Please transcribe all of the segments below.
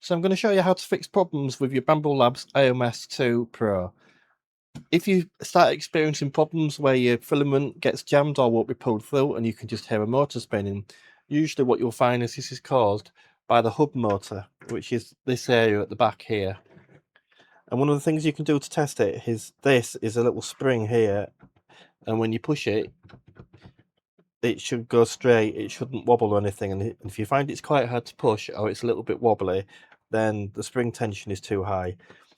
So I'm going to show you how to fix problems with your Bambu Labs AMS 2 Pro. If you start experiencing problems where your filament gets jammed or won't be pulled through and you can just hear a motor spinning, usually what you'll find is this is caused by the hub motor, which is this area at the back here. And one of the things you can do to test it is this is a little spring here, and when you push it, it should go straight, it shouldn't wobble or anything. And if you find it's quite hard to push or it's a little bit wobbly, then the spring tension is too high.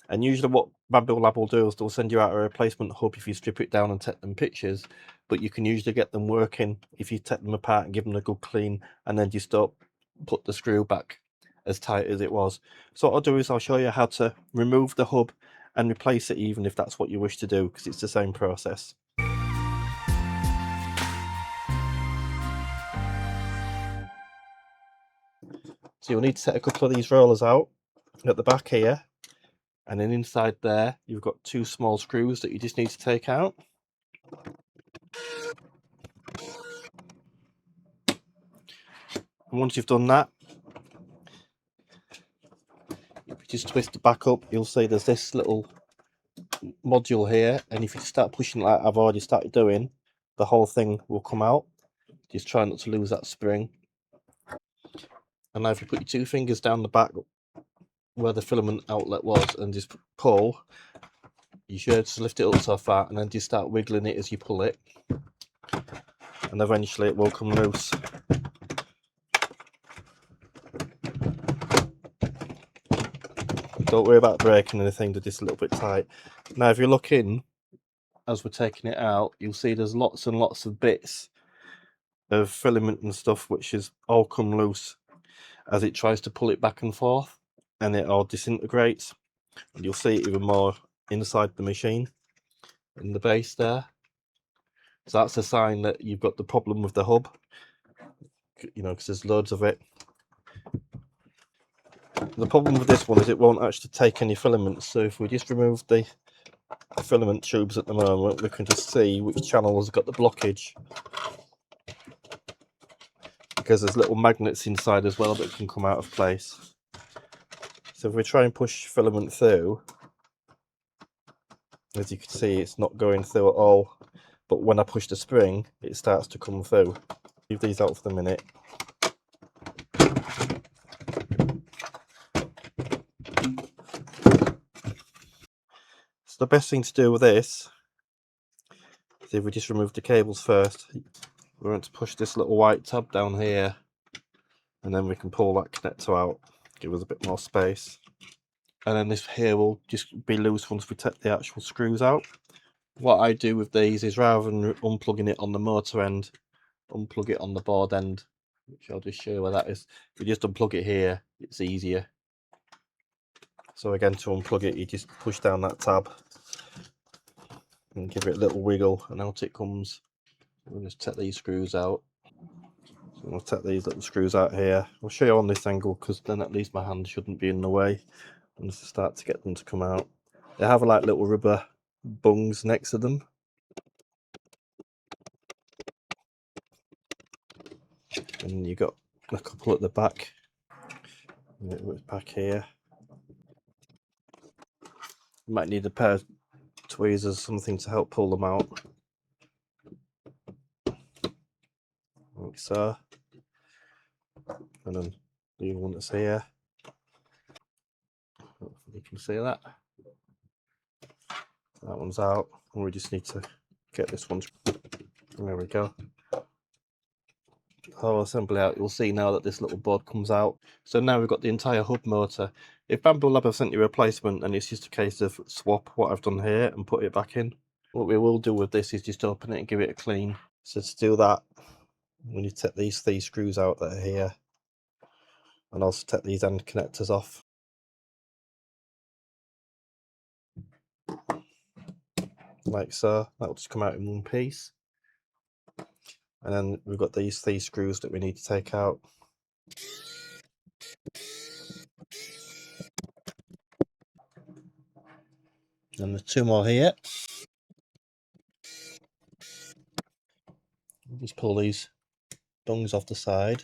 And usually what Bambu Lab will do is they'll send you out a replacement hub if you strip it down and take them pictures, but you can usually get them working if you take them apart and give them a good clean, and then just don't put the screw back as tight as it was. So what I'll do is I'll show you how to remove the hub and replace it, even if that's what you wish to do, because it's the same process. So you'll need to set a couple of these rollers out at the back here, and then inside there you've got two small screws that you just need to take out. And once you've done that, if you just twist it back up, you'll see there's this little module here, and if you start pushing like I've already started doing, the whole thing will come out. Just try not to lose that spring. And now if you put your two fingers down the back where the filament outlet was and just pull, you should just lift it up so far and then just start wiggling it as you pull it, and eventually it will come loose. Don't worry about breaking anything, they're just a little bit tight. Now if you look in as we're taking it out, you'll see there's lots and lots of bits of filament and stuff which has all come loose as it tries to pull it back and forth, and it all disintegrates. And you'll see it even more inside the machine in the base there. So that's a sign that you've got the problem with the hub, you know, because there's loads of it. The problem with this one is it won't actually take any filaments, so if we just remove the filament tubes at the moment, we can just see which channel has got the blockage, because there's little magnets inside as well that can come out of place. So if we try and push filament through, as you can see, it's not going through at all, but when I push the spring, it starts to come through. Leave these out for the minute. So the best thing to do with this is, if we just remove the cables first, we're going to push this little white tab down here, and then we can pull that connector out, give us a bit more space. And then this here will just be loose once we take the actual screws out. What I do with these is, rather than unplugging it on the motor end, unplug it on the board end, which I'll just show you where that is. If you just unplug it here, it's easier. So again, to unplug it, you just push down that tab and give it a little wiggle, and out it comes. We'll just take these screws out. So I'll take these little screws out here. I'll show you on this angle, because then at least my hand shouldn't be in the way. And just start to get them to come out. They have like little rubber bungs next to them. And you got a couple at the back. Back here. You might need a pair of tweezers, something to help pull them out. Like so. And then the one that's here. Hopefully you can see that. That one's out, and we just need to get this one. There we go. Whole assembly out. You'll see now that this little board comes out. So now we've got the entire hub motor. If Bambu Lab have sent you a replacement, and it's just a case of swap what I've done here and put it back in, what we will do with this is just open it and give it a clean. So to do that, we need to take these three screws out that are here, and also take these end connectors off. Like so. That will just come out in one piece. And then we've got these three screws that we need to take out. And there's two more here. Just pull these bungs off the side.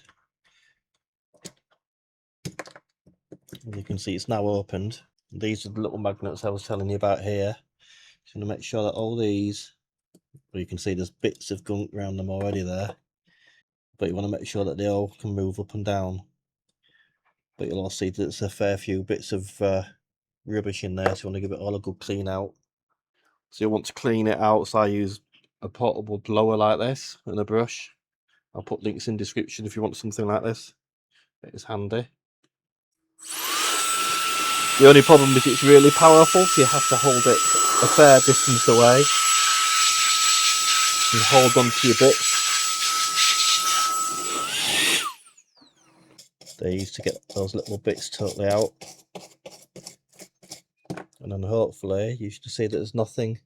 As you can see, it's now opened. These are the little magnets I was telling you about here. Just going to make sure that all these, well, you can see there's bits of gunk around them already there, but you want to make sure that they all can move up and down. But you'll also see that there's a fair few bits of rubbish in there, so you want to give it all a good clean out. So you want to clean it out, so I use a portable blower like this and a brush. I'll put links in description if you want something like this. It is handy. The only problem is it's really powerful, so you have to hold it a fair distance away and hold on to your bits. These to get those little bits totally out. And then hopefully you should see that there's nothing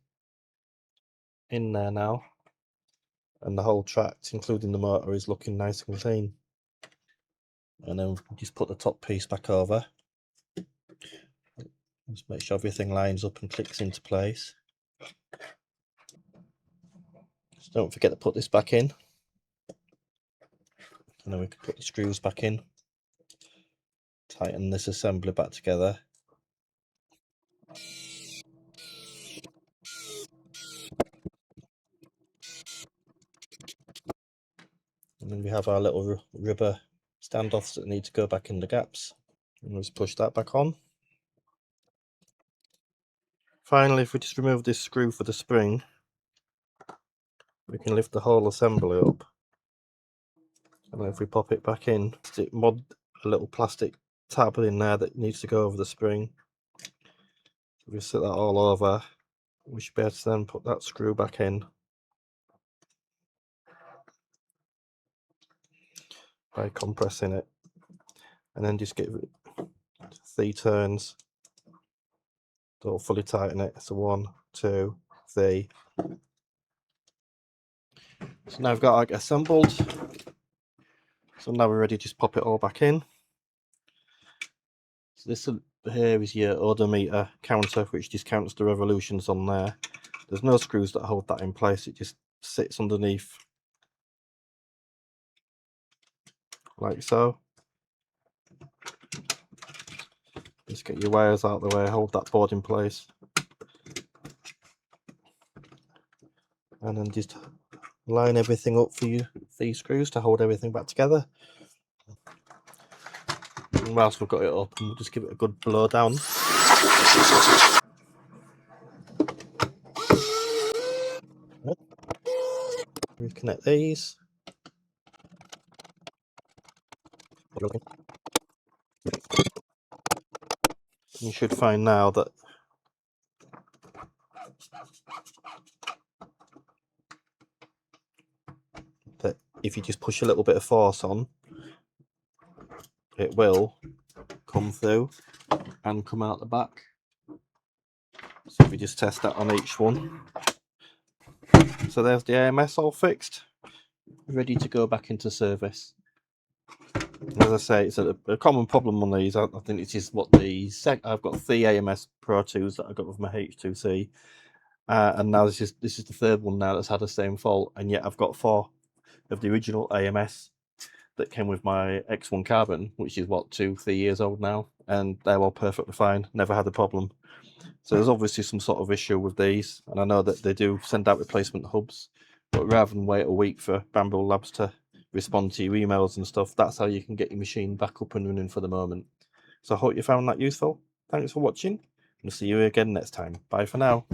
in there now. And the whole tract, including the motor, is looking nice and clean. And then just put the top piece back over. Just make sure everything lines up and clicks into place. Just don't forget to put this back in. And then we can put the screws back in. Tighten this assembly back together. And then we have our little rubber standoffs that need to go back in the gaps. And let's push that back on. Finally, if we just remove this screw for the spring, we can lift the whole assembly up. And then if we pop it back in, it mod a little plastic tab in there that needs to go over the spring. If we set that all over, we should be able to then put that screw back in by compressing it, and then just give it 3 turns. Don't fully tighten it. So 1, 2, 3. So now I've got it assembled. So now we're ready to just pop it all back in. So this here is your odometer counter, which just counts the revolutions on there. There's no screws that hold that in place. It just sits underneath like so. Just get your wires out of the way, hold that board in place, and then just line everything up for you, these screws to hold everything back together. And whilst we've got it up, we'll just give it a good blow down. Reconnect these. You should find now that if you just push a little bit of force on, it will come through and come out the back. So if we just test that on each one. So there's the AMS all fixed, ready to go back into service. As I say, it's a common problem on these. I think this is what I've got 3 AMS Pro 2s that I got with my H2C, and now this is the 3rd one now that's had the same fault, and yet I've got 4 of the original AMS that came with my X1 Carbon, which is what, 2-3 years old now, and they're all perfectly fine, never had a problem. So there's obviously some sort of issue with these, and I know that they do send out replacement hubs, but rather than wait a week for Bambu Labs to respond to your emails and stuff, that's how you can get your machine back up and running for the moment. So I hope you found that useful. Thanks for watching, and see you again next time. Bye for now.